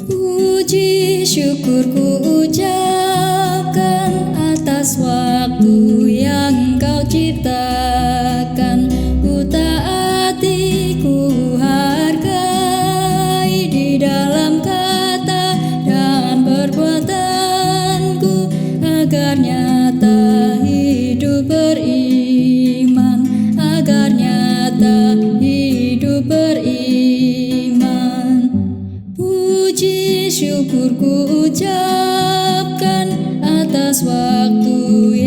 Puji syukur ku ucapkan atas waktu yang Kau ciptakan. Ku taati, ku hargai di dalam kata dan perbuatanku, agar nyata hidup beriman, agar nyata hidup beriman. Puji syukur ku ucapkan atas waktu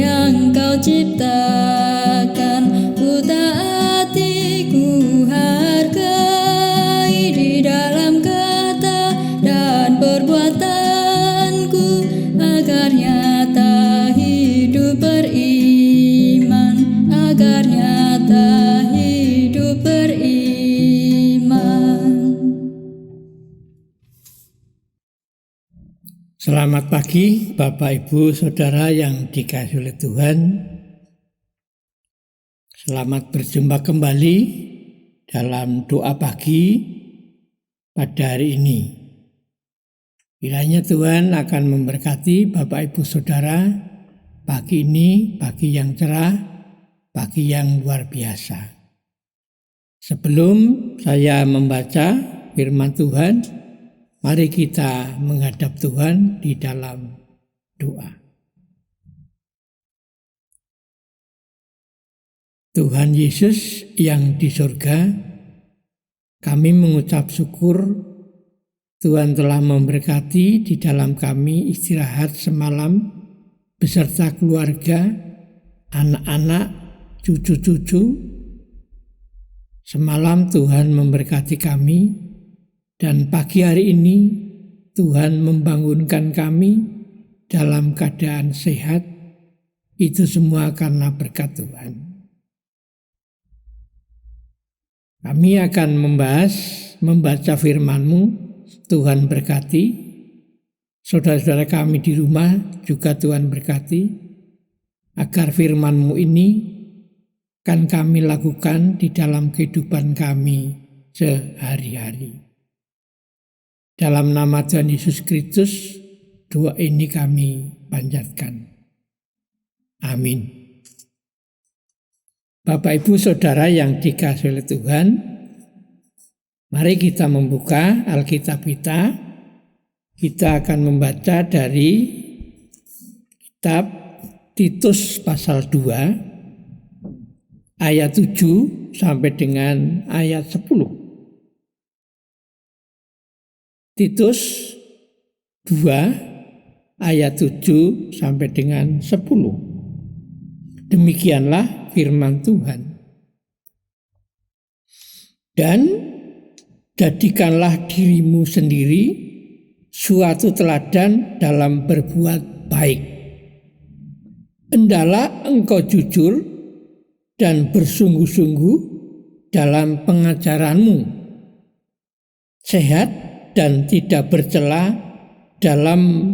yang Kau ciptakan. Ku taati, ku hargai di dalam kata dan perbuatanku, agar nyata hidup beriman, agar nyata hidup beriman. Selamat pagi Bapak Ibu Saudara yang dikasihi oleh Tuhan. Selamat berjumpa kembali dalam doa pagi pada hari ini. Kiranya Tuhan akan memberkati Bapak Ibu Saudara pagi ini, pagi yang cerah, pagi yang luar biasa. Sebelum saya membaca firman Tuhan, mari kita menghadap Tuhan di dalam doa. Tuhan Yesus yang di surga, kami mengucap syukur Tuhan telah memberkati di dalam kami istirahat semalam beserta keluarga, anak-anak, cucu-cucu. Semalam Tuhan memberkati kami, dan pagi hari ini Tuhan membangunkan kami dalam keadaan sehat. Itu semua karena berkat Tuhan. Kami akan membaca firman-Mu. Tuhan berkati. Saudara-saudara kami di rumah juga Tuhan berkati. Agar firman-Mu ini akan kami lakukan di dalam kehidupan kami sehari-hari. Dalam nama Tuhan Yesus Kristus, doa ini kami panjatkan. Amin. Bapak Ibu Saudara yang dikasihi oleh Tuhan, mari kita membuka Alkitab kita. Kita akan membaca dari kitab Titus pasal 2 ayat 7 sampai dengan ayat 10. Titus 2 ayat 7 sampai dengan 10. Demikianlah firman Tuhan. Dan jadikanlah dirimu sendiri suatu teladan dalam berbuat baik. Hendaklah engkau jujur dan bersungguh-sungguh dalam pengajaranmu, sehat dan tidak bercela dalam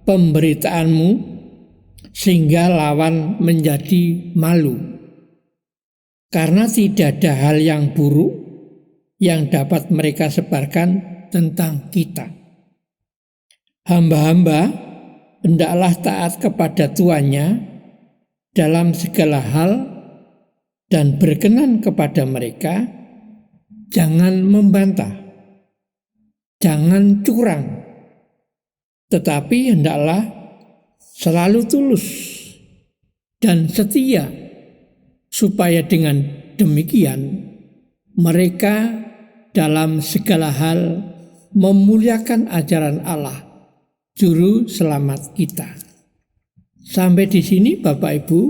pemberitaanmu, sehingga lawan menjadi malu. Karena tidak ada hal yang buruk yang dapat mereka sebarkan tentang kita. Hamba-hamba hendaklah taat kepada tuannya dalam segala hal dan berkenan kepada mereka, jangan membantah, jangan curang, tetapi hendaklah selalu tulus dan setia, supaya dengan demikian mereka dalam segala hal memuliakan ajaran Allah, Juru Selamat kita. Sampai di sini Bapak Ibu,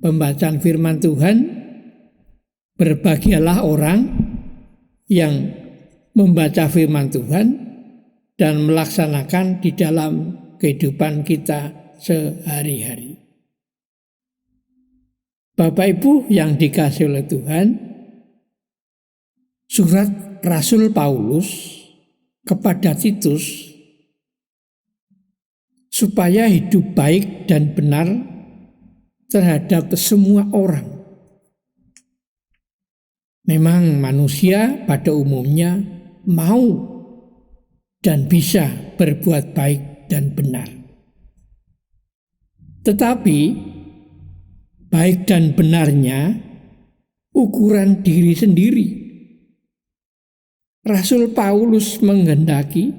pembacaan firman Tuhan. Berbahagialah orang yang membaca firman Tuhan dan melaksanakan di dalam kehidupan kita sehari-hari. Bapak Ibu yang dikasihi oleh Tuhan, surat Rasul Paulus kepada Titus supaya hidup baik dan benar terhadap semua orang. Memang manusia pada umumnya mau dan bisa berbuat baik dan benar. Tetapi baik dan benarnya ukuran diri sendiri. Rasul Paulus menghendaki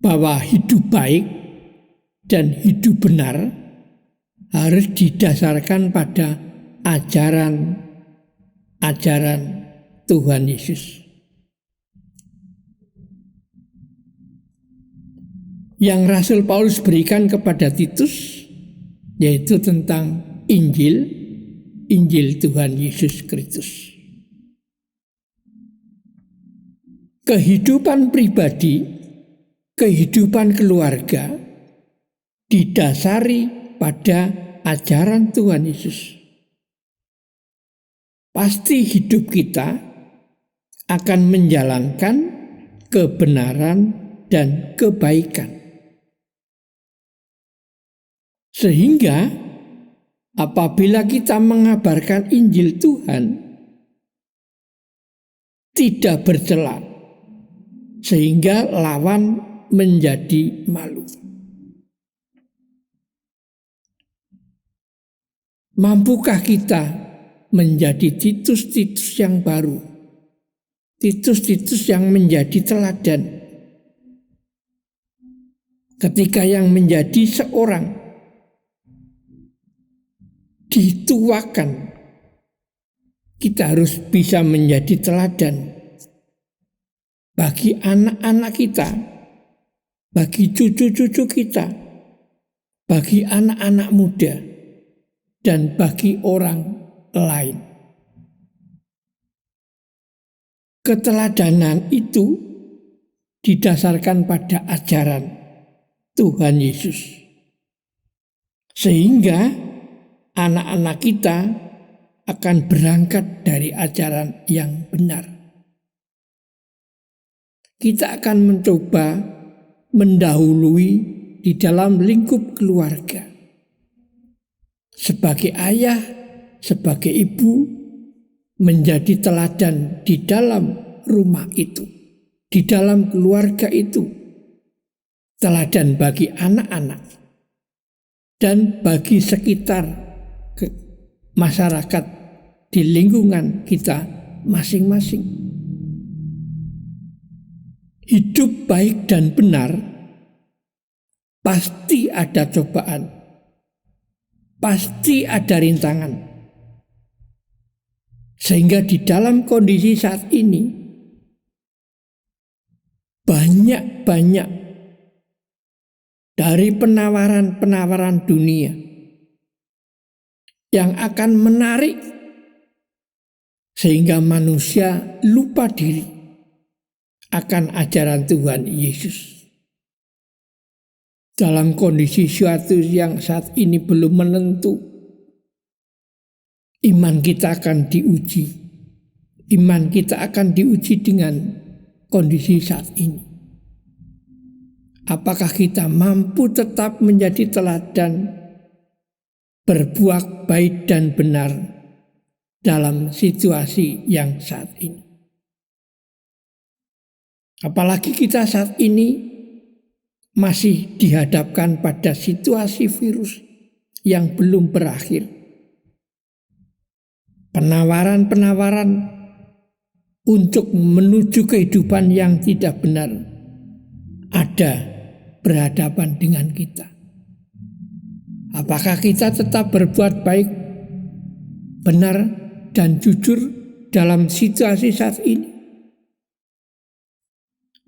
bahwa hidup baik dan hidup benar harus didasarkan pada ajaran Tuhan Yesus. Yang Rasul Paulus berikan kepada Titus yaitu tentang Injil Tuhan Yesus Kristus. Kehidupan pribadi, kehidupan keluarga didasari pada ajaran Tuhan Yesus. Pasti hidup kita akan menjalankan kebenaran dan kebaikan. Sehingga apabila kita mengabarkan Injil Tuhan tidak bercela, sehingga lawan menjadi malu. Mampukah kita menjadi Titus-Titus yang baru, Titus-Titus yang menjadi teladan, ketika yang menjadi seorang dituakan, kita harus bisa menjadi teladan bagi anak-anak kita, bagi cucu-cucu kita, bagi anak-anak muda, dan bagi orang lain. Keteladanan itu didasarkan pada ajaran Tuhan Yesus. Sehingga anak-anak kita akan berangkat dari ajaran yang benar. Kita akan mencoba mendahului di dalam lingkup keluarga. Sebagai ayah, sebagai ibu, menjadi teladan di dalam rumah itu, di dalam keluarga itu, teladan bagi anak-anak dan bagi sekitar masyarakat di lingkungan kita masing-masing. Hidup baik dan benar pasti ada cobaan, pasti ada rintangan. Sehingga di dalam kondisi saat ini banyak dari penawaran-penawaran dunia yang akan menarik sehingga manusia lupa diri akan ajaran Tuhan Yesus. Dalam kondisi suatu yang saat ini belum menentu, iman kita akan diuji. Iman kita akan diuji dengan kondisi saat ini. Apakah kita mampu tetap menjadi teladan, berbuat baik dan benar dalam situasi yang saat ini? Apalagi kita saat ini masih dihadapkan pada situasi virus yang belum berakhir. Penawaran-penawaran untuk menuju kehidupan yang tidak benar ada berhadapan dengan kita. Apakah kita tetap berbuat baik, benar, dan jujur dalam situasi saat ini?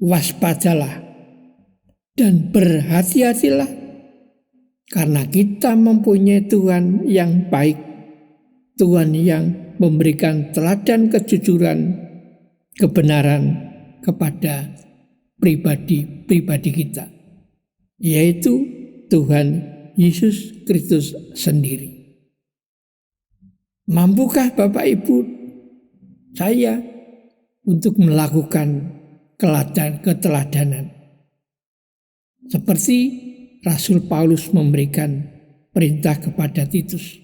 Waspadalah dan berhati-hatilah, karena kita mempunyai Tuhan yang baik, Tuhan yang memberikan teladan kejujuran, kebenaran kepada pribadi-pribadi kita, yaitu Tuhan Yesus Kristus sendiri. Mampukah Bapak Ibu saya untuk melakukan keteladanan seperti Rasul Paulus memberikan perintah kepada Titus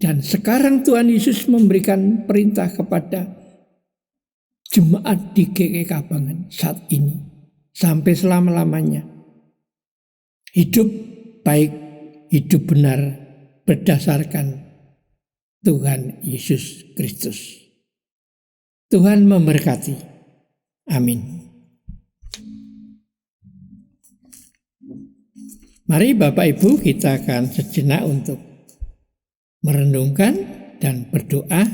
Dan sekarang Tuhan Yesus memberikan perintah kepada jemaat di GKI Kabangan saat ini sampai selama-lamanya. Hidup baik, hidup benar berdasarkan Tuhan Yesus Kristus. Tuhan memberkati. Amin. Mari Bapak Ibu kita akan sejenak untuk merenungkan dan berdoa.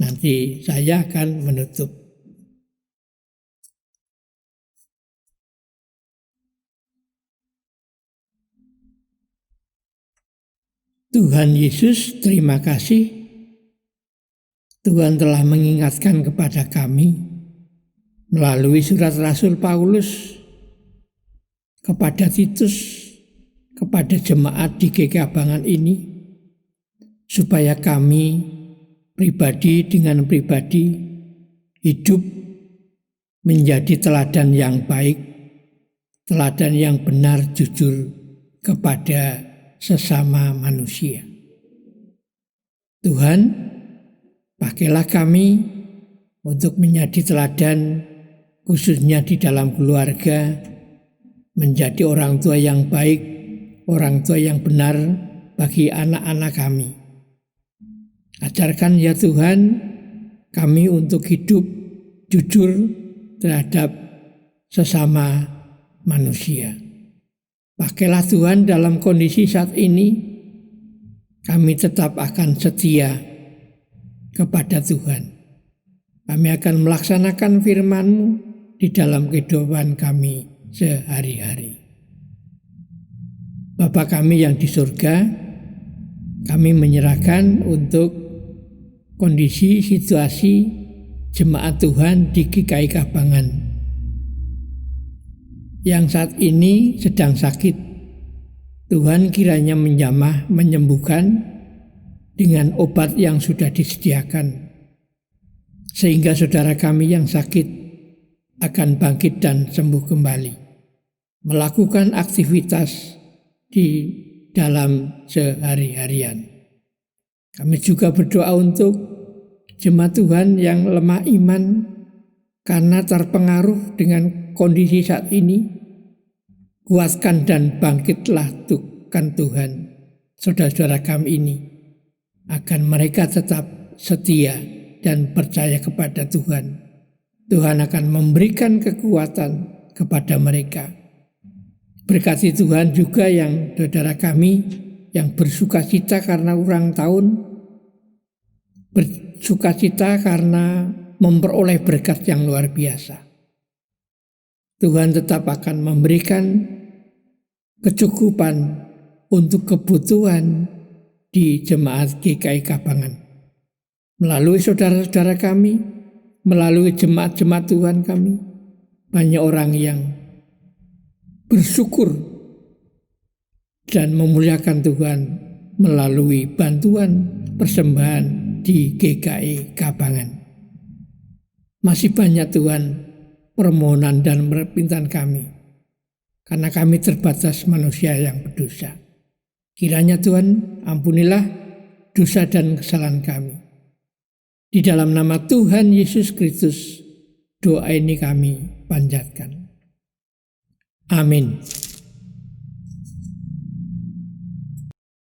Nanti saya akan menutup. Tuhan Yesus, terima kasih. Tuhan telah mengingatkan kepada kami melalui surat Rasul Paulus kepada Titus, kepada jemaat di GKI Kabangan ini, supaya kami pribadi dengan pribadi hidup menjadi teladan yang baik, teladan yang benar, jujur kepada sesama manusia. Tuhan, pakailah kami untuk menjadi teladan, khususnya di dalam keluarga, menjadi orang tua yang baik, orang tua yang benar bagi anak-anak kami. Ajarkan ya Tuhan kami untuk hidup jujur terhadap sesama manusia. Pakailah Tuhan dalam kondisi saat ini, kami tetap akan setia kepada Tuhan. Kami akan melaksanakan firman-Mu di dalam kehidupan kami sehari-hari. Bapa kami yang di surga, kami menyerahkan untuk kondisi situasi jemaat Tuhan di GKI Kabangan yang saat ini sedang sakit. Tuhan kiranya menjamah, menyembuhkan dengan obat yang sudah disediakan, sehingga saudara kami yang sakit akan bangkit dan sembuh kembali, melakukan aktivitas di dalam sehari-harian. Kami juga berdoa untuk jemaat Tuhan yang lemah iman karena terpengaruh dengan kondisi saat ini. Kuatkan dan bangkitlah Tuhan saudara-saudara kami ini, agar mereka tetap setia dan percaya kepada Tuhan. Tuhan akan memberikan kekuatan kepada mereka. Berkati Tuhan juga yang saudara kami yang bersukacita karena ulang tahun, bersukacita karena memperoleh berkat yang luar biasa. Tuhan tetap akan memberikan kecukupan untuk kebutuhan di jemaat GKI Kabangan. Melalui saudara-saudara kami, melalui jemaat-jemaat Tuhan kami, banyak orang yang bersyukur dan memuliakan Tuhan melalui bantuan persembahan di GKI Kabangan. Masih banyak Tuhan permohonan dan permintaan kami, karena kami terbatas manusia yang berdosa. Kiranya Tuhan ampunilah dosa dan kesalahan kami. Di dalam nama Tuhan Yesus Kristus, doa ini kami panjatkan. Amin.